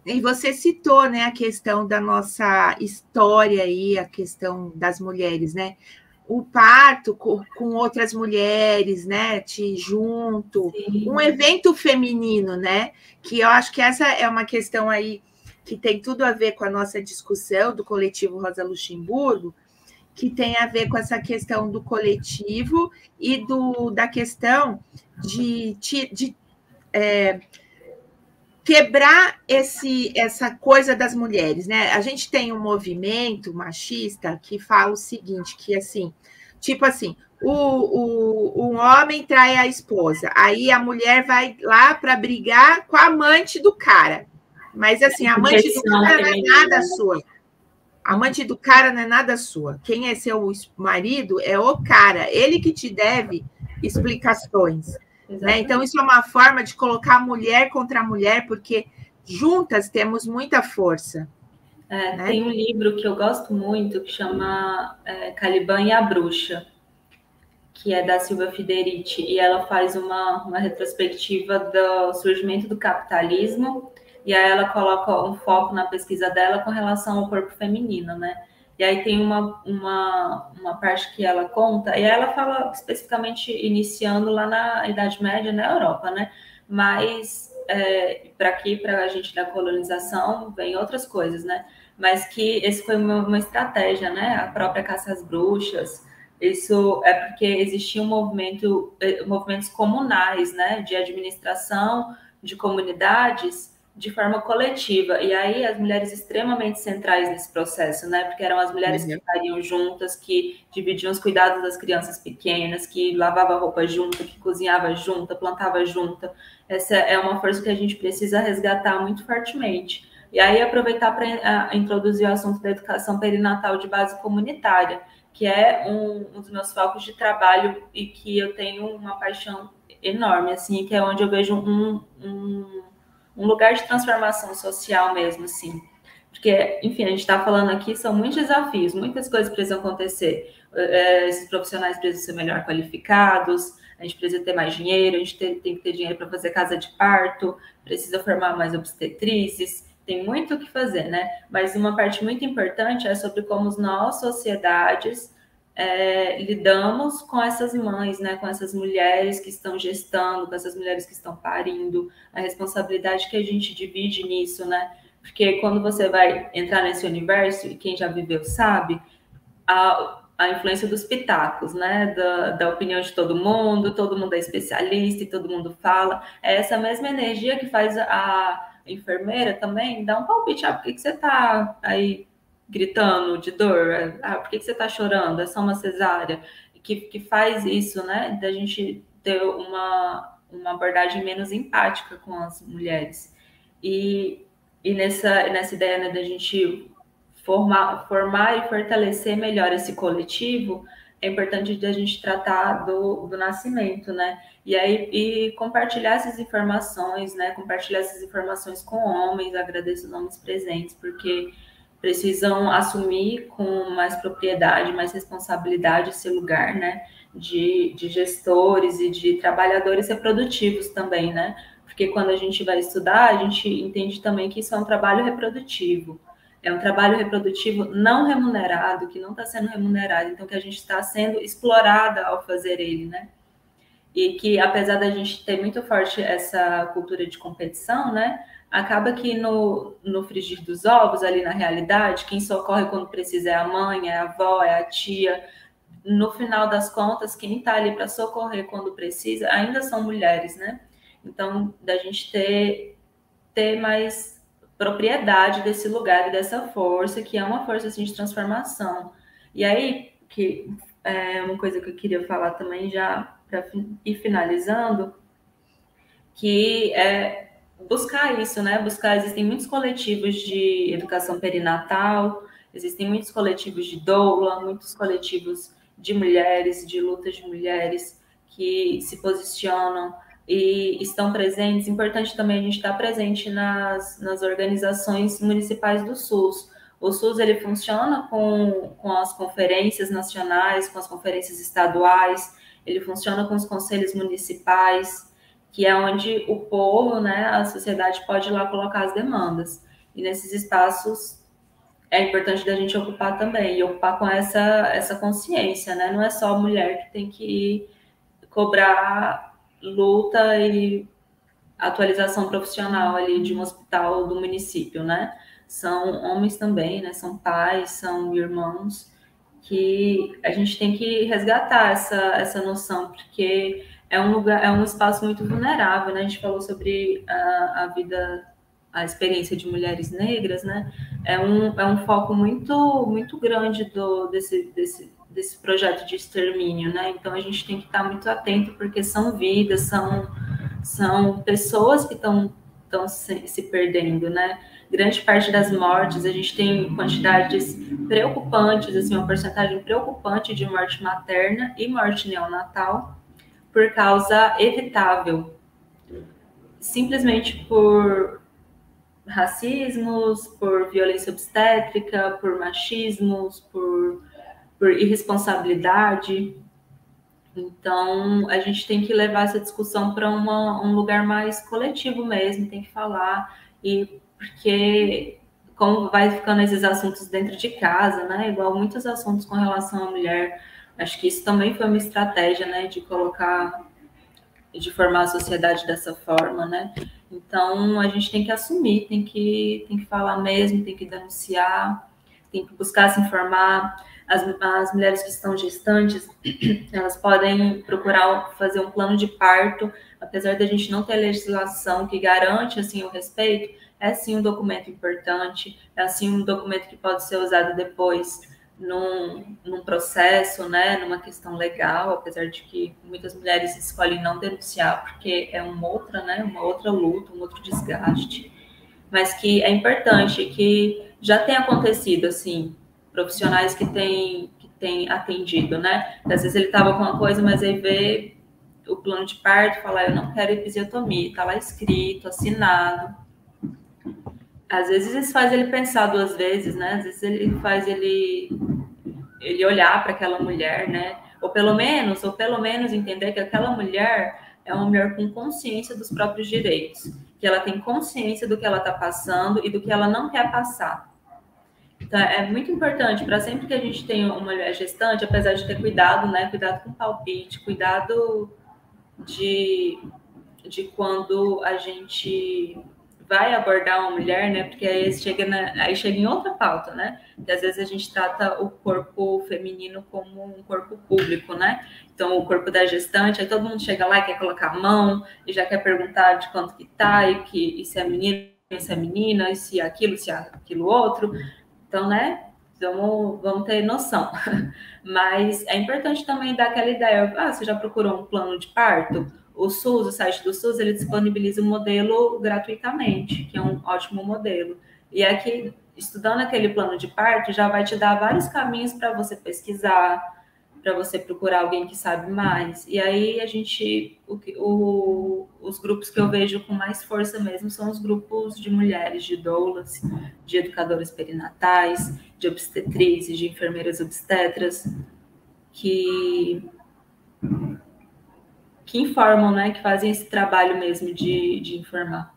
E você citou, né, a questão da nossa história aí, a questão das mulheres, né? O parto com outras mulheres, né, junto, Sim. um evento feminino, né? Que eu acho que essa é uma questão aí que tem tudo a ver com a nossa discussão do coletivo Rosa Luxemburgo, que tem a ver com essa questão do coletivo e da questão de quebrar essa coisa das mulheres, né? A gente tem um movimento machista que fala o seguinte, que assim, tipo assim, um homem trai a esposa, aí a mulher vai lá para brigar com a amante do cara. Mas assim, a amante do cara não é nada sua. A amante do cara não é nada sua. Quem é seu marido é o cara, ele que te deve explicações. Né? Então, isso é uma forma de colocar a mulher contra a mulher, porque juntas temos muita força. Né? Tem um livro que eu gosto muito que chama Caliban e a Bruxa, que é da Silvia Federici, e ela faz uma retrospectiva do surgimento do capitalismo, e aí ela coloca um foco na pesquisa dela com relação ao corpo feminino, né? E aí tem uma parte que ela conta, e aí ela fala especificamente iniciando lá na Idade Média, na Europa, né? Mas para aqui, para a gente da colonização, vem outras coisas, né? Mas que esse foi uma estratégia, né? A própria caça às bruxas. Isso é porque existia movimentos comunais, né? De administração de comunidades de forma coletiva. E aí as mulheres extremamente centrais nesse processo, né? Porque eram as mulheres que estariam juntas, que dividiam os cuidados das crianças pequenas, que lavava roupa junto, que cozinhava junta, plantava junta. Essa é uma força que a gente precisa resgatar muito fortemente. E aí aproveitar para introduzir o assunto da educação perinatal de base comunitária, que é um dos meus focos de trabalho e que eu tenho uma paixão enorme, assim, que é onde eu vejo um lugar de transformação social mesmo, assim. Porque, enfim, a gente está falando aqui, são muitos desafios, muitas coisas precisam acontecer. Esses profissionais precisam ser melhor qualificados, a gente precisa ter mais dinheiro, a gente tem que ter dinheiro para fazer casa de parto, precisa formar mais obstetrizes, tem muito o que fazer, né? Mas uma parte muito importante é sobre como nós, sociedades, lidamos com essas mães, né? Com essas mulheres que estão gestando, com essas mulheres que estão parindo, a responsabilidade que a gente divide nisso, né? Porque quando você vai entrar nesse universo, e quem já viveu sabe, a influência dos pitacos, né? Da opinião de todo mundo é especialista e todo mundo fala. É essa mesma energia que faz a enfermeira também dar um palpite. Por que você tá aí gritando de dor? Por que você tá chorando? É só uma cesárea. Que faz isso, né? Da gente ter uma abordagem menos empática com as mulheres. E nessa ideia, né, da gente formar e fortalecer melhor esse coletivo, é importante a gente tratar do nascimento, né? E compartilhar essas informações, né? Compartilhar essas informações com homens, agradeço os homens presentes, porque precisam assumir com mais propriedade, mais responsabilidade esse lugar, né? De gestores e de trabalhadores reprodutivos também, né? Porque quando a gente vai estudar, a gente entende também que isso é um trabalho reprodutivo. É um trabalho reprodutivo não remunerado, que não está sendo remunerado, então que a gente está sendo explorada ao fazer ele, né? E que, apesar da gente ter muito forte essa cultura de competição, né? Acaba que no frigir dos ovos, ali na realidade, quem socorre quando precisa é a mãe, é a avó, é a tia. No final das contas, quem está ali para socorrer quando precisa ainda são mulheres, né? Então, da gente ter mais propriedade desse lugar e dessa força, que é uma força assim, de transformação. E aí, que é uma coisa que eu queria falar também, já para ir finalizando, que é buscar isso, né? Existem muitos coletivos de educação perinatal, existem muitos coletivos de doula, muitos coletivos de mulheres, de lutas de mulheres que se posicionam e estão presentes. Importante também a gente estar presente nas organizações municipais do SUS. O SUS ele funciona com as conferências nacionais, com as conferências estaduais, ele funciona com os conselhos municipais, que é onde o povo, né, a sociedade pode ir lá colocar as demandas. E nesses espaços é importante da gente ocupar também, e ocupar com essa consciência, né? Não é só a mulher que tem que ir cobrar luta e atualização profissional ali de um hospital do município, né? São homens também, né? São pais, são irmãos, que a gente tem que resgatar essa noção, porque é um lugar, é um espaço muito vulnerável, né? A gente falou sobre a vida, a experiência de mulheres negras, né? É um foco muito grande desse projeto de extermínio, né? Então a gente tem que estar muito atento, porque são vidas, são pessoas que estão se perdendo, né? Grande parte das mortes, a gente tem quantidades preocupantes, assim, uma porcentagem preocupante de morte materna e morte neonatal por causa evitável, simplesmente por racismos, por violência obstétrica, por machismos, por irresponsabilidade. Então, a gente tem que levar essa discussão para um lugar mais coletivo mesmo, tem que falar, e porque como vai ficando esses assuntos dentro de casa, né? Igual muitos assuntos com relação à mulher, acho que isso também foi uma estratégia, né? De colocar, de formar a sociedade dessa forma, né? Então, a gente tem que assumir, tem que falar mesmo, tem que denunciar, tem que buscar se informar. As mulheres que estão gestantes, elas podem procurar fazer um plano de parto, apesar da gente não ter legislação que garante assim o respeito, é sim um documento importante, é assim um documento que pode ser usado depois num processo, né, numa questão legal, apesar de que muitas mulheres escolhem não denunciar porque é uma outra, né, uma outra luta, um outro desgaste, mas que é importante, que já tem acontecido, assim, profissionais que têm atendido, né? Às vezes ele estava com uma coisa, mas aí vê o plano de parto, fala, eu não quero episiotomia, tá lá escrito, assinado. Às vezes isso faz ele pensar duas vezes, né? Às vezes ele faz ele olhar para aquela mulher, né? Ou pelo menos entender que aquela mulher é uma mulher com consciência dos próprios direitos, que ela tem consciência do que ela está passando e do que ela não quer passar. Então, é muito importante para sempre que a gente tenha uma mulher gestante, apesar de ter cuidado, né? Cuidado com palpite, cuidado de quando a gente vai abordar uma mulher, né? Porque aí chega em outra pauta, né? Que às vezes a gente trata o corpo feminino como um corpo público, né? Então, o corpo da gestante, aí todo mundo chega lá e quer colocar a mão, e já quer perguntar de quanto que tá, e se é menino, se é menina, e se é aquilo outro. Então, né? Vamos ter noção. Mas é importante também dar aquela ideia. Você já procurou um plano de parto? O SUS, o site do SUS, ele disponibiliza um modelo gratuitamente, que é um ótimo modelo. E aqui, estudando aquele plano de parto, já vai te dar vários caminhos para você pesquisar, para você procurar alguém que sabe mais. E aí os grupos que eu vejo com mais força mesmo são os grupos de mulheres, de doulas, de educadoras perinatais, de obstetrizes, de enfermeiras obstetras, que informam, né, que fazem esse trabalho mesmo de informar.